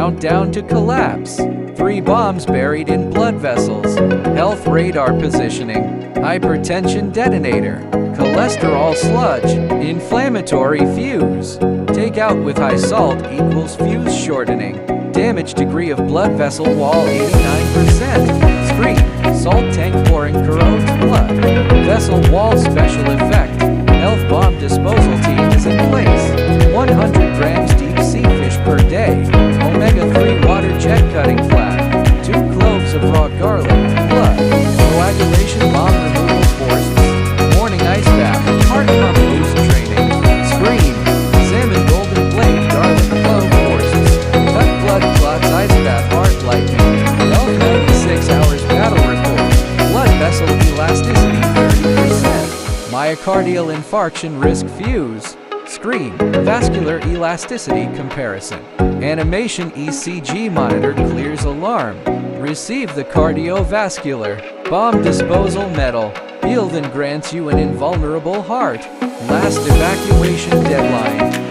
countdown to collapse. 3 bombs buried in blood vessels. Health radar positioning. Hypertension detonator. Cholesterol sludge. Inflammatory fuse. Take out with high salt equals fuse shortening. Damage degree of blood vessel wall 89%. Screen. Salt tank pouring corrodes blood. Vessel wall special effect. Health bomb disposal team is in place. 100 grams deep sea fish per day. Omega-3 water jet cutting flat. 2 cloves of raw garlic. Blood. Coagulation bomb removal forces. Morning ice bath. Heart pump boost training. Screen. Salmon golden blade garlic clove forces. Cut blood clots ice bath heart lightning. Health 96 hours battle report. Blood vessel elasticity 30%. Myocardial infarction risk fuse. Screen. Vascular elasticity comparison. Animation ECG monitor clears alarm. Receive the cardiovascular bomb disposal medal. Healed and grants you an invulnerable heart. Last evacuation deadline.